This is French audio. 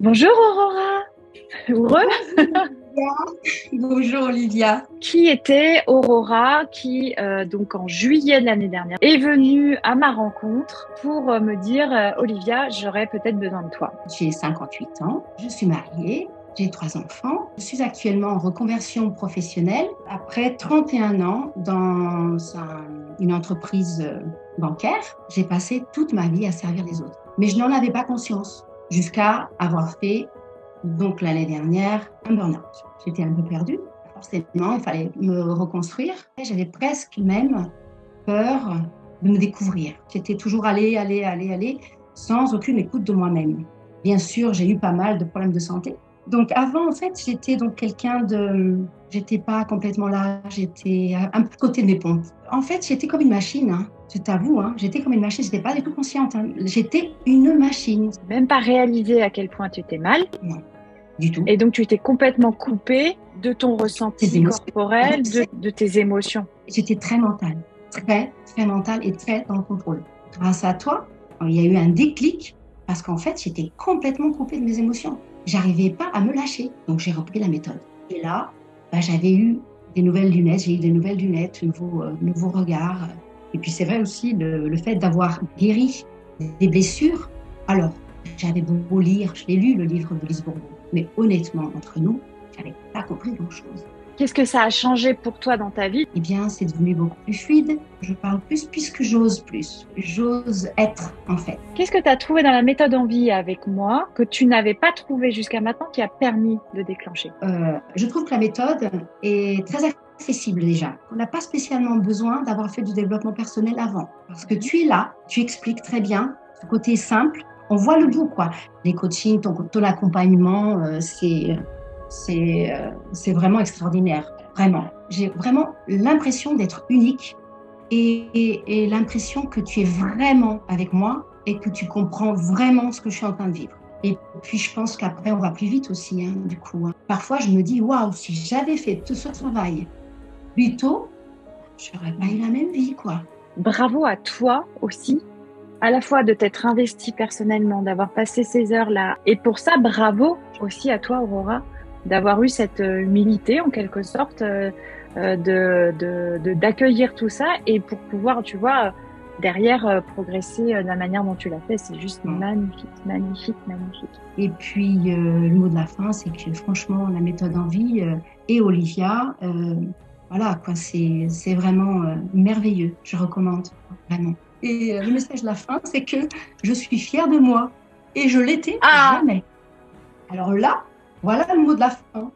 Bonjour Aurora, heureux. Bonjour Olivia. Qui était Aurora qui, donc en juillet de l'année dernière, est venue à ma rencontre pour me dire Olivia, j'aurais peut-être besoin de toi. J'ai 58 ans, je suis mariée, j'ai 3 enfants. Je suis actuellement en reconversion professionnelle après 31 ans dans une entreprise bancaire. J'ai passé toute ma vie à servir les autres. Mais je n'en avais pas conscience jusqu'à avoir fait, donc l'année dernière, un burn-out. J'étais un peu perdue. Forcément, il fallait me reconstruire. J'avais presque même peur de me découvrir. J'étais toujours allée, sans aucune écoute de moi-même. Bien sûr, j'ai eu pas mal de problèmes de santé. Donc avant, en fait, j'étais donc j'étais pas complètement là, j'étais un peu côté de mes pompes. En fait, j'étais comme une machine, hein. Je t'avoue, hein. J'étais comme une machine, j'étais pas du tout consciente, hein. J'étais une machine. Même pas réalisé à quel point tu étais mal. Non, du tout. Et donc tu étais complètement coupée de ton ressenti corporel, de tes émotions. J'étais très mentale, très mentale et très dans le contrôle. Grâce à toi, il y a eu un déclic parce qu'en fait, j'étais complètement coupée de mes émotions. J'arrivais pas à me lâcher. Donc, j'ai repris la méthode. Et là, j'avais eu des nouvelles lunettes, nouveau regard. Et puis, c'est vrai aussi le fait d'avoir guéri des blessures. Alors, j'avais beau lire, je l'ai lu, le livre de Lise Bourbeau. Mais honnêtement, entre nous, j'avais pas compris grand-chose. Qu'est-ce que ça a changé pour toi dans ta vie? Eh bien, c'est devenu beaucoup plus fluide. Je parle plus puisque j'ose plus. J'ose être, en fait. Qu'est-ce que tu as trouvé dans la méthode en vie avec moi que tu n'avais pas trouvé jusqu'à maintenant qui a permis de déclencher? Je trouve que la méthode est très accessible déjà. On n'a pas spécialement besoin d'avoir fait du développement personnel avant. Parce que tu es là, tu expliques très bien, ce côté simple. On voit le bout, quoi. Les coachings, ton accompagnement, c'est vraiment extraordinaire, vraiment. J'ai vraiment l'impression d'être unique et l'impression que tu es vraiment avec moi et que tu comprends vraiment ce que je suis en train de vivre. Et puis, je pense qu'après, on va plus vite aussi, hein, du coup. Parfois, je me dis, waouh, si j'avais fait tout ce travail plus tôt, j'aurais pas eu la même vie, quoi. Bravo à toi aussi, à la fois de t'être investi personnellement, d'avoir passé ces heures-là. Et pour ça, bravo aussi à toi, Aurora, d'avoir eu cette humilité en quelque sorte, d'accueillir tout ça et pour pouvoir, tu vois, derrière progresser de la manière dont tu l'as fait. C'est juste magnifique. Et puis, le mot de la fin, c'est que franchement, la méthode en vie et Olivia, voilà, quoi, c'est vraiment merveilleux. Je recommande, vraiment. Et le message de la fin, c'est que je suis fière de moi et je l'étais jamais. Alors là, voilà le mot de la fin.